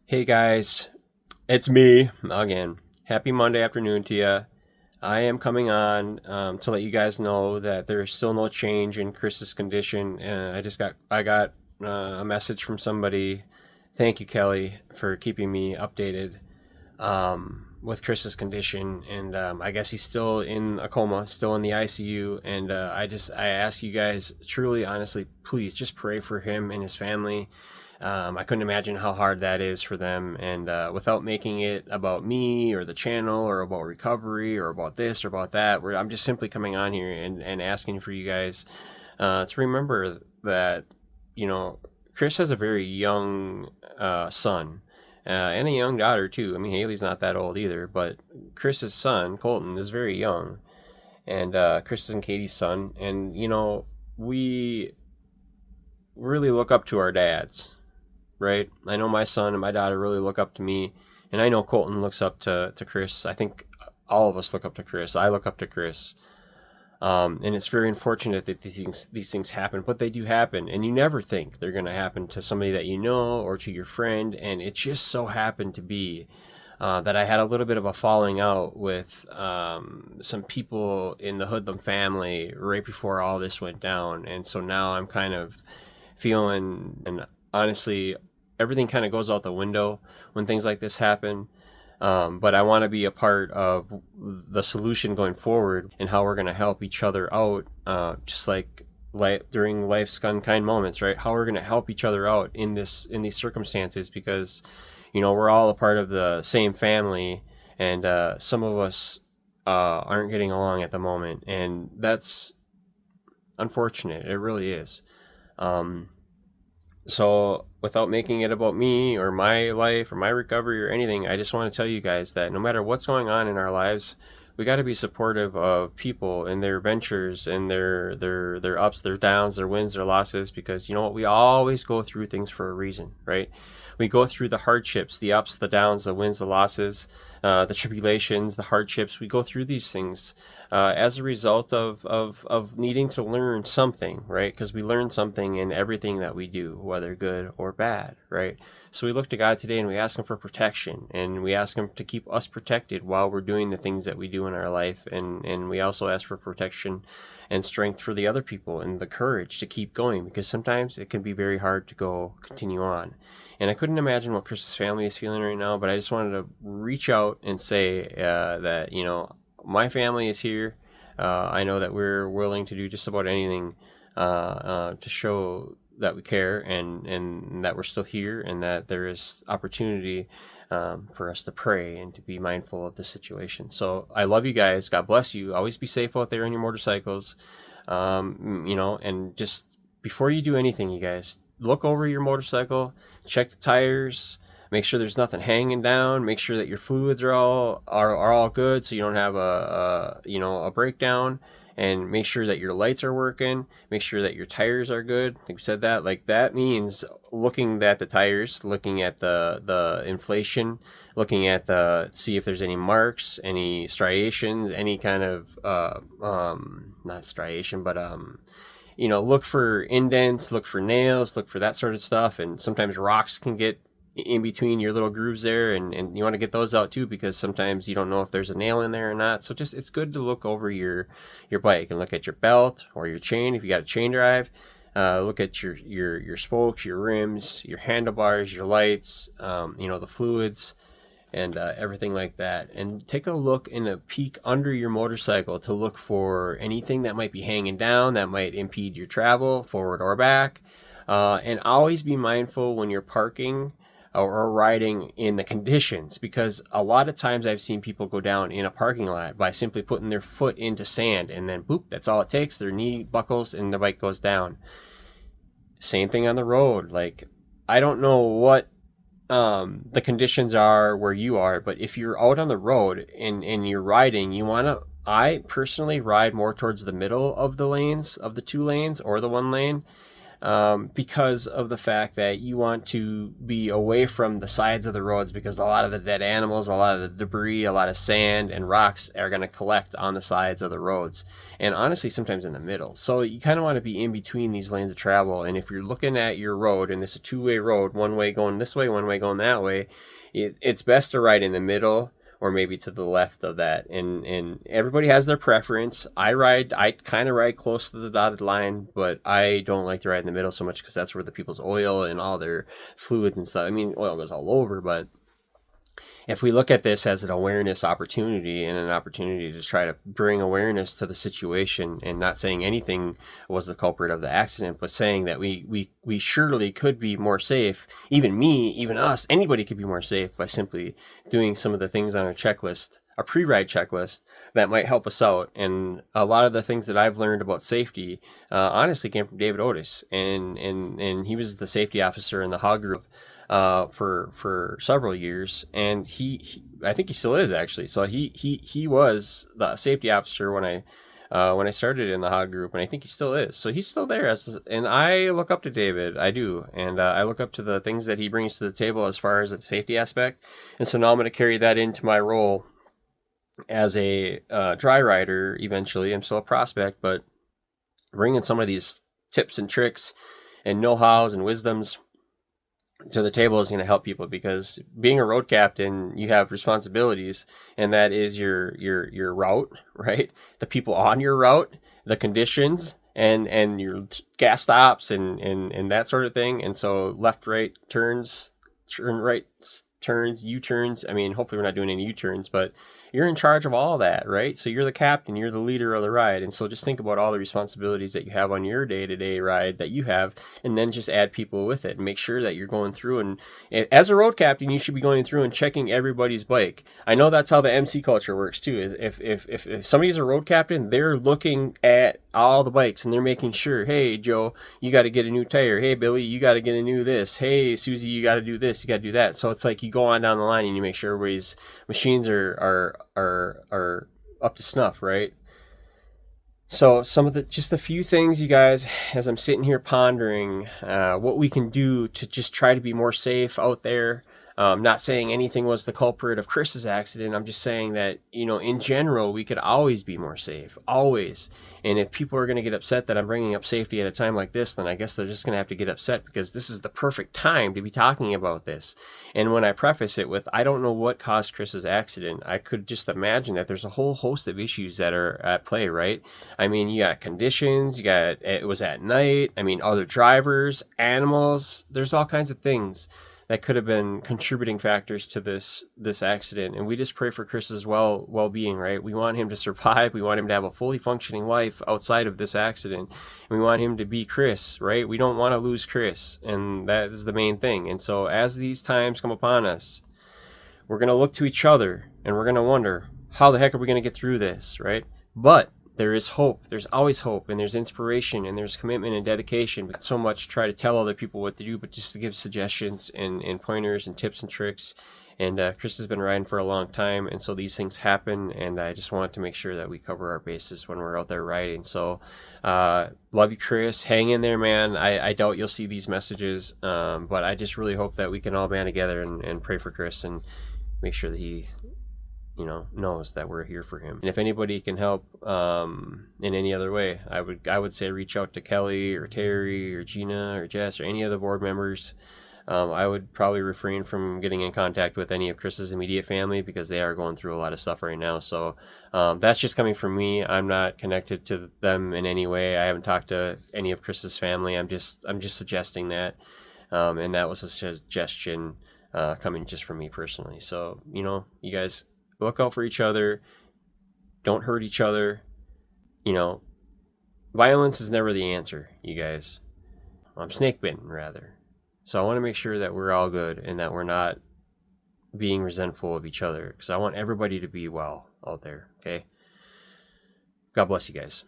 Hey guys, it's me again. Happy Monday afternoon to you. I am coming on to let you guys know that there is still no change in Chris's condition. I got a message from somebody. Thank you, Kelly, for keeping me updated with Chris's condition, and I guess he's still in a coma, still in the ICU. And I ask you guys, truly, honestly, please just pray for him and his family. I couldn't imagine how hard that is for them, and without making it about me or the channel or about recovery or about this or about that, I'm just simply coming on here and asking for you guys to remember that you know Chris has a very young son and a young daughter too. I mean, Haley's not that old either, but Chris's son Colton is very young, and Chris and Katie's son, and we really look up to our dads, right? I know my son and my daughter really look up to me, and I know Colton looks up to Chris. I think all of us look up to Chris. I look up to Chris. And it's very unfortunate that these things happen, but they do happen, and you never think they're going to happen to somebody that you know or to your friend. And it just so happened to be that I had a little bit of a falling out with some people in the Hoodlum family right before all this went down, and so now I'm kind of feeling, and honestly, everything kind of goes out the window when things like this happen. But I want to be a part of the solution going forward and how we're going to help each other out, just like during life's unkind moments, right? How we're going to help each other out in these circumstances, because we're all a part of the same family, and some of us aren't getting along at the moment, and that's unfortunate. It really is. Um, so, without making it about me or my life or my recovery or anything, I just want to tell you guys that no matter what's going on in our lives, we got to be supportive of people and their ventures and their ups, their downs, their wins, their losses, because you know what? We always go through things for a reason, right? We go through the hardships, the ups, the downs, the wins, the losses, the tribulations, the hardships. We go through these things as a result of needing to learn something, right? Because we learn something in everything that we do, whether good or bad, right? So we look to God today and we ask Him for protection, and we ask Him to keep us protected while we're doing the things that we do in our life. And we also ask for protection and strength for the other people and the courage to keep going, because sometimes it can be very hard to continue on. And I couldn't imagine what Chris's family is feeling right now, but I just wanted to reach out and say that, my family is here. I know that we're willing to do just about anything to show that we care, and that we're still here, and that there is opportunity for us to pray and to be mindful of the situation. So I love you guys. God bless you. Always be safe out there on your motorcycles. And just before you do anything, you guys, look over your motorcycle, check the tires, make sure there's nothing hanging down, make sure that your fluids are all good, so you don't have a breakdown, and make sure that your lights are working, make sure that your tires are good. I think we said that. Like, that means looking at the tires, looking at the inflation, looking at the see if there's any marks, any striations, any kind of not striation, but look for indents, look for nails, look for that sort of stuff. And sometimes rocks can get in between your little grooves there, and you want to get those out too, because sometimes you don't know if there's a nail in there or not. So just, it's good to look over your bike and look at your belt or your chain if you got a chain drive. Look at your spokes, your rims, your handlebars, your lights, the fluids, and everything like that. And take a look and a peek under your motorcycle to look for anything that might be hanging down that might impede your travel forward or back. And always be mindful when you're parking or riding in the conditions, because a lot of times I've seen people go down in a parking lot by simply putting their foot into sand, and then boop, that's all it takes. Their knee buckles and the bike goes down. Same thing on the road. Like, I don't know what the conditions are where you are, but if you're out on the road and you're riding, I personally ride more towards the middle of the lanes, of the two lanes or the one lane, because of the fact that you want to be away from the sides of the roads, because a lot of the dead animals, a lot of the debris, a lot of sand and rocks are going to collect on the sides of the roads, and honestly sometimes in the middle. So you kind of want to be in between these lanes of travel. And if you're looking at your road and it's a two-way road, one way going this way, one way going that way, it's best to ride in the middle, or maybe to the left of that. And everybody has their preference. I kind of ride close to the dotted line, but I don't like to ride in the middle so much, because that's where the people's oil and all their fluids and stuff. I mean, oil goes all over, but if we look at this as an awareness opportunity and an opportunity to try to bring awareness to the situation, and not saying anything was the culprit of the accident, but saying that we surely could be more safe, even me, even us, anybody could be more safe by simply doing some of the things on our checklist, a pre-ride checklist, that might help us out. And a lot of the things that I've learned about safety, honestly, came from David Otis, and he was the safety officer in the Hog Group for several years, and he I think he still is, actually. So he was the safety officer when I started in the Hog Group, and I think he still is. So he's still there, and I look up to David. I do, and I look up to the things that he brings to the table as far as the safety aspect. And so now I'm going to carry that into my role as a dry rider. Eventually, I'm still a prospect, but bringing some of these tips and tricks and know-hows and wisdoms to the table is going to help people, because being a road captain, you have responsibilities, and that is your route, right? The people on your route, the conditions, and your gas stops and that sort of thing. And so left, right turns, turn right turns, U-turns. I mean, hopefully we're not doing any U-turns, but you're in charge of all that, right? So you're the captain, you're the leader of the ride. And so just think about all the responsibilities that you have on your day-to-day ride that you have, and then just add people with it and make sure that you're going through. And as a road captain, you should be going through and checking everybody's bike. I know that's how the MC culture works too. If somebody's a road captain, they're looking at all the bikes and they're making sure, hey, Joe, you got to get a new tire. Hey, Billy, you got to get a new this. Hey, Susie, you got to do this. You got to do that. So it's like you go on down the line and you make sure everybody's machines are up to snuff, right? So some of just a few things, you guys, as I'm sitting here pondering what we can do to just try to be more safe out there. Not saying anything was the culprit of Chris's accident. I'm just saying that, in general, we could always be more safe, always. And if people are going to get upset that I'm bringing up safety at a time like this, then I guess they're just going to have to get upset, because this is the perfect time to be talking about this. And when I preface it with, I don't know what caused Chris's accident, I could just imagine that there's a whole host of issues that are at play, right? I mean, you got conditions, it was at night, I mean, other drivers, animals, there's all kinds of things that could have been contributing factors to this accident. And we just pray for Chris's well-being, right? We want him to survive. We want him to have a fully functioning life outside of this accident. And we want him to be Chris, right? We don't want to lose Chris, and that is the main thing. And so as these times come upon us, we're going to look to each other and we're going to wonder, how the heck are we going to get through this, right? But there is hope. There's always hope, and there's inspiration, and there's commitment and dedication. Not so much try to tell other people what to do, but just to give suggestions and pointers and tips and tricks. And Chris has been riding for a long time, and so these things happen, and I just want to make sure that we cover our bases when we're out there riding. So love you, Chris. Hang in there, man. I doubt you'll see these messages, but I just really hope that we can all band together and pray for Chris and make sure that he knows that we're here for him. And if anybody can help in any other way, I would say reach out to Kelly or Terry or Gina or Jess or any of the board members. I would probably refrain from getting in contact with any of Chris's immediate family, because they are going through a lot of stuff right now. So that's just coming from me. I'm not connected to them in any way. I haven't talked to any of Chris's family. I'm just suggesting that, and that was a suggestion coming just from me personally. So you guys, look out for each other. Don't hurt each other. Violence is never the answer, you guys. I'm snake bitten, rather. So I want to make sure that we're all good and that we're not being resentful of each other, because I want everybody to be well out there, okay? God bless you guys.